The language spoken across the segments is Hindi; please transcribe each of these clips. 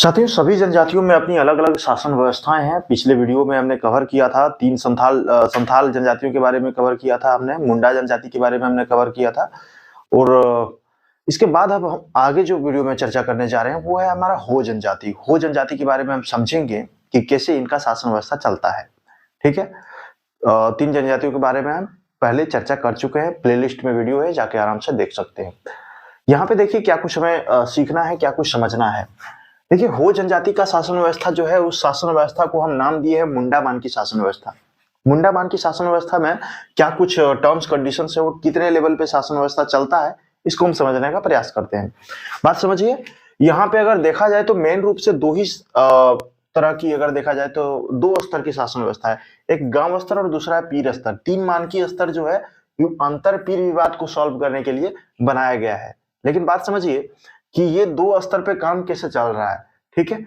साथियों, सभी जनजातियों में अपनी अलग-अलग शासन व्यवस्थाएँ हैं। पिछले वीडियो में हमने कवर किया था 3 संथाल जनजातियों के बारे में कवर किया था हमने, मुंडा जनजाति के बारे में हमने कवर किया था और इसके बाद अब हम आगे जो वीडियो में चर्चा करने जा रहे हैं वो है हमारा हो जनजाति। हो जनजाति के बारे में हम समझेंगे कि कैसे इनका शासन व्यवस्था चलता है, ठीक है? 3 जनजातियों के बारे में हम पहले चर्चा कर चुके हैं, प्लेलिस्ट में वीडियो है, जाके आराम से देख सकते हैं। यहाँ पे देखिए क्या कुछ हमें सीखना है, क्या कुछ समझना है। देखिए, हो जनजाति का शासन व्यवस्था जो है, उस शासन व्यवस्था को हम नाम दिए हैं मुंडा-मान की शासन व्यवस्था। मुंडा-मान की शासन व्यवस्था में क्या कुछ टर्म्स कंडीशंस है और कितने लेवल पे शासन व्यवस्था चलता है, इसको हम समझने का प्रयास करते हैं। बात समझिए, यहाँ पे अगर देखा जाए तो मेन रूप से 2 ही तरह की अगर देखा जाए तो 2 स्तर की शासन व्यवस्था है। एक गाँव स्तर और दूसरा है पीर स्तर। 3 मानकी स्तर जो है, ये अंतर पीर विवाद को सॉल्व करने के लिए बनाया गया है। लेकिन बात समझिए कि ये 2 स्तर पे काम कैसे चल रहा है, ठीक है?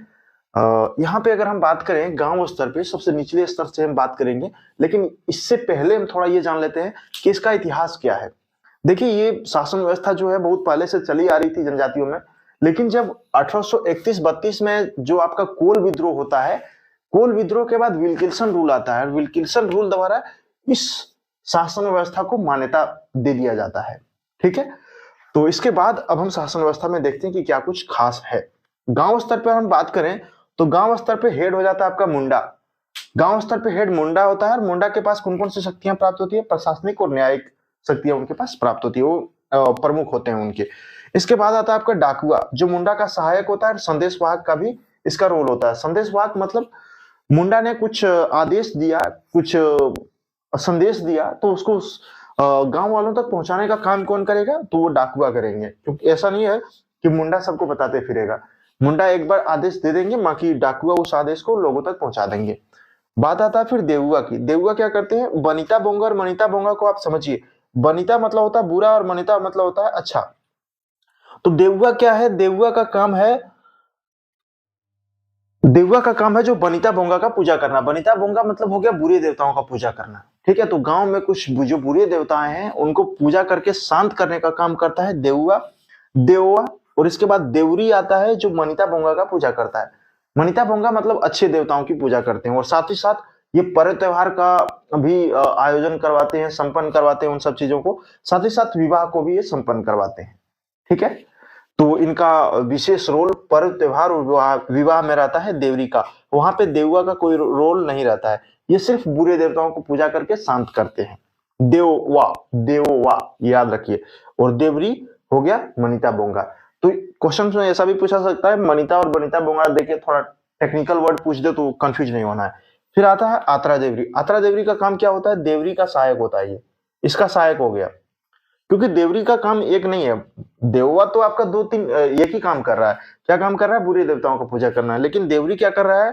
यहाँ पे अगर हम बात करें गाँव स्तर पे, सबसे निचले स्तर से हम बात करेंगे, लेकिन इससे पहले हम थोड़ा ये जान लेते हैं कि इसका इतिहास क्या है। देखिए, ये शासन व्यवस्था जो है बहुत पहले से चली आ रही थी जनजातियों में, लेकिन जब 1831-32 में जो आपका कोल विद्रोह होता है, कोल विद्रोह के बाद विल्किंसन रूल आता है और विल्किंसन रूल द्वारा इस शासन व्यवस्था को मान्यता दे दिया जाता है, ठीक है? तो इसके बाद अब हम शासन व्यवस्था में देखते हैं कि क्या कुछ खास है। गांव स्तर पर हम बात करें तो गांव स्तर पे हेड हो जाता है आपका मुंडा। गांव स्तर पे हेड मुंडा होता है और मुंडा के पास कौन-कौन सी शक्तियां प्राप्त होती है? प्रशासनिक और न्यायिक शक्तियां उनके पास प्राप्त होती है। वो प्रमुख होते हैं उनके। इसके बाद आता है आपका डाकुआ, जो मुंडा का सहायक होता है और संदेशवाहक का भी इसका रोल होता है। संदेशवाहक मतलब मुंडा ने कुछ आदेश दिया, कुछ संदेश दिया, तो उसको गांव वालों तक पहुंचाने का काम कौन करेगा? तो वो डाकुआ करेंगे, क्योंकि ऐसा नहीं है कि मुंडा सबको बताते फिरेगा। मुंडा एक बार आदेश दे देंगे, बाकी डाकुआ उस आदेश को लोगों तक पहुंचा देंगे। बात आता है फिर देवुआ की। देवुआ क्या करते हैं? बनिता बोंगा और मनिता बोंगा को आप समझिए। बनिता मतलब होता है बुरा और मनिता मतलब होता है अच्छा। तो देवुआ क्या है? देवुआ का काम है जो बनिता बोंगा का पूजा करना। बनिता बोंगा मतलब हो गया बुरे देवताओं का पूजा करना, ठीक है? तो गांव में कुछ जो बुरे देवताएं हैं उनको पूजा करके शांत करने का काम करता है देवुआ। देवुआ और इसके बाद देवरी आता है जो मनिता बोंगा का पूजा करता है। मनिता बोंगा मतलब अच्छे देवताओं की पूजा करते हैं और साथ ही साथ ये पर्व त्योहार का भी आयोजन करवाते हैं, संपन्न करवाते हैं उन सब चीजों को। साथ ही साथ विवाह को भी ये संपन्न करवाते हैं, ठीक है? तो इनका विशेष रोल पर्व त्योहार और विवाह में रहता है देवरी का। वहां पे देवुआ का कोई रोल नहीं रहता है। ये सिर्फ बुरे देवताओं को पूजा करके शांत करते हैं। देववा, देववा याद रखिए। और देवरी हो गया मनिता बोंगा। तो क्वेश्चन में ऐसा भी पूछा सकता है, मनिता और बनिता बोंगा देखिए, थोड़ा टेक्निकल वर्ड पूछ दे तो कंफ्यूज नहीं होना है। फिर आता है आत्रा देवरी। आत्रा देवरी का काम क्या होता है? देवरी का सहायक होता है ये। इसका सहायक हो गया, क्योंकि देवरी का काम एक नहीं है। देववा तो आपका 2-3 एक ही काम कर रहा है। क्या काम कर रहा है? बुरे देवताओं का पूजा करना है। लेकिन देवरी क्या कर रहा है?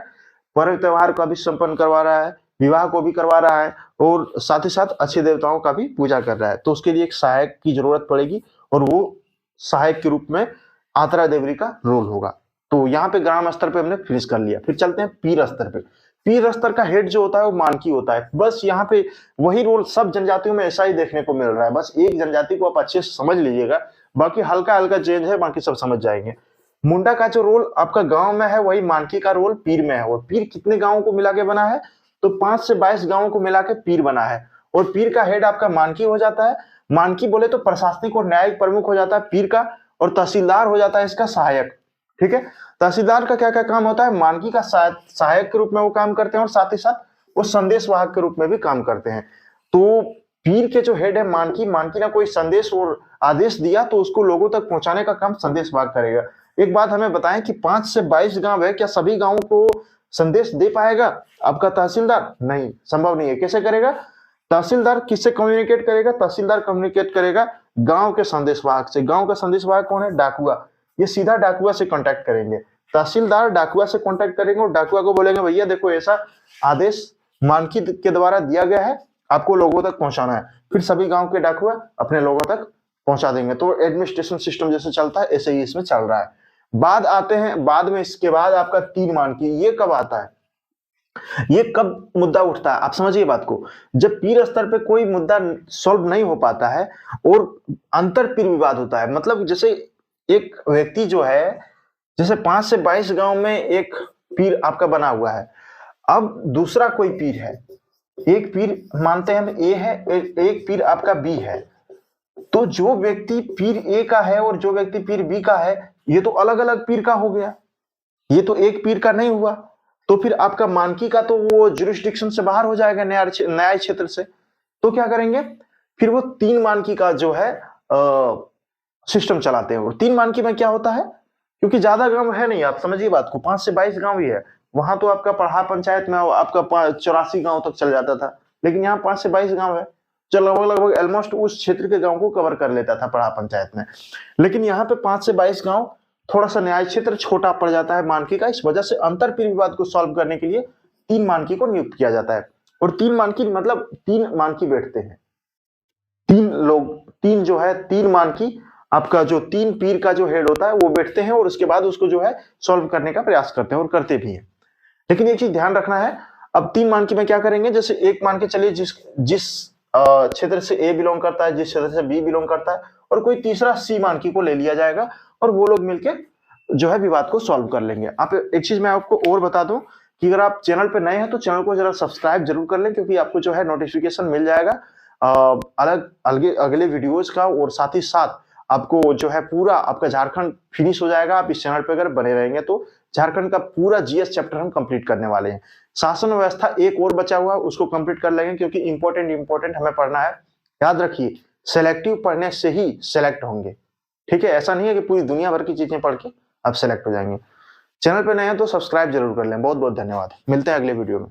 पर्व त्योहार का भी संपन्न करवा रहा है, विवाह को भी करवा रहा है और साथ ही साथ अच्छे देवताओं का भी पूजा कर रहा है। तो उसके लिए एक सहायक की जरूरत पड़ेगी और वो सहायक के रूप में आत्रा देवरी का रोल होगा। तो यहाँ पे ग्राम स्तर पे हमने फिनिश कर लिया। फिर चलते हैं पीर स्तर पे। पीर स्तर का हेड जो होता है वो मानकी होता है। बस यहाँ पे वही रोल सब जनजातियों में ऐसा ही देखने को मिल रहा है। बस एक जनजाति को आप अच्छे से समझ लीजिएगा, बाकी हल्का हल्का चेंज है, बाकी सब समझ जाएंगे। मुंडा का जो रोल आपका गांव में है वही मानकी का रोल पीर में है। और पीर कितने गांवों को मिला के बना है? तो 5 से 22 गांवों को मिला के पीर बना है। और पीर का हेड आपका मानकी हो जाता है। मानकी बोले तो प्रशासनिक और न्यायिक प्रमुख हो जाता है पीर का, और तहसीलदार हो जाता है इसका सहायक, ठीक है? तहसीलदार का क्या क्या काम होता है? मानकी का सहायक के रूप में वो काम करते हैं और साथ ही साथ वो संदेशवाहक के रूप में भी काम करते हैं। तो पीर के जो हेड है मानकी, मानकी ने कोई संदेश और आदेश दिया तो उसको लोगों तक पहुंचाने का काम संदेशवाहक करेगा। एक बात हमें बताएं कि 5 से 22 गांव है, क्या सभी गांवों को संदेश दे पाएगा आपका तहसीलदार? नहीं, संभव नहीं है। कैसे करेगा? तहसीलदार किससे कम्युनिकेट करेगा? तहसीलदार कम्युनिकेट करेगा गांव के संदेशवाहक से। गांव का संदेशवाहक कौन है? डाकुआ। ये सीधा डाकुआ से कांटेक्ट करेंगे। तहसीलदार डाकुआ से कांटेक्ट करेंगे और डाकुआ को बोलेंगे भैया देखो ऐसा आदेश मानकी के द्वारा दिया गया है, आपको लोगों तक पहुंचाना है। फिर सभी गांव के डाकुआ अपने लोगों तक पहुंचा देंगे। तो एडमिनिस्ट्रेशन सिस्टम जैसे चलता है ऐसे ही इसमें चल रहा है। बाद में इसके बाद आपका 3 मानकी। ये कब आता है? ये कब मुद्दा उठता है? आप समझिए बात को। जब पीर स्तर पे कोई मुद्दा सॉल्व नहीं हो पाता है और अंतर पीर विवाद होता है। मतलब जैसे एक व्यक्ति जो है जैसे 5 से 22 गांव में एक पीर आपका बना हुआ है। अब दूसरा कोई पीर है, एक पीर मानते हैं हम ए है, एक पीर आपका बी है। तो जो व्यक्ति पीर ए का है और जो व्यक्ति पीर बी का है, ये तो अलग अलग पीर का हो गया, ये तो एक पीर का नहीं हुआ। तो फिर आपका मानकी का तो वो जुरिस्डिक्शन से बाहर हो जाएगा, न्याय क्षेत्र से। तो क्या करेंगे, फिर वो 3 मानकी का जो है सिस्टम चलाते हैं। और 3 मानकी में क्या होता है, क्योंकि ज्यादा गांव है नहीं, आप समझिए बात को, 5 से 22 गांव ही है। वहां तो आपका पढ़ा पंचायत में आपका 84 गांव तक चल जाता था, लेकिन यहाँ 5 से 22 गांव है, जो लगभग लगभग ऑलमोस्ट उस क्षेत्र के गांव को कवर कर लेता था पढ़ा पंचायत में। लेकिन यहाँ पे 5 से 22 गांव, थोड़ा सा न्याय क्षेत्र छोटा पड़ जाता है मानकी का। इस वजह से अंतर पीर विवाद को सॉल्व करने के लिए 3 मानकी को नियुक्त किया जाता है। और 3 मानकी मतलब 3 मानकी बैठते हैं, 3 लोग, 3 जो है 3 मानकी, आपका जो 3 पीर का जो हेड होता है वो बैठते हैं और उसके बाद उसको जो है सॉल्व करने का प्रयास करते हैं और करते भी हैं। लेकिन एक चीज ध्यान रखना है, अब 3 मानकी में क्या करेंगे, जैसे एक मान के चलिए जिस क्षेत्र से ए बिलोंग करता है, जिस क्षेत्र से बी बिलोंग करता है, और कोई तीसरा सी मानकी को ले लिया जाएगा और वो लोग मिलके जो है विवाद को सॉल्व कर लेंगे। आप एक चीज मैं आपको और बता दूं कि अगर आप चैनल पे नए हैं तो चैनल को जरा सब्सक्राइब जरूर कर लें, क्योंकि आपको जो है नोटिफिकेशन मिल जाएगा अगले वीडियोज का। और साथ ही साथ आपको जो है पूरा आपका झारखंड फिनिश हो जाएगा। आप इस चैनल पे अगर बने रहेंगे तो झारखंड का पूरा जीएस चैप्टर हम कंप्लीट करने वाले हैं। शासन व्यवस्था एक और बचा हुआ है, उसको कंप्लीट कर लेंगे, क्योंकि इंपॉर्टेंट हमें पढ़ना है। याद रखिए, सेलेक्टिव पढ़ने से ही सेलेक्ट होंगे, ठीक है। ऐसा नहीं है कि पूरी दुनिया भर की चीजें पढ़ के आप सेलेक्ट हो जाएंगे। चैनल पे नए हैं तो सब्सक्राइब जरूर कर लें। बहुत बहुत धन्यवाद, मिलते हैं अगले वीडियो में।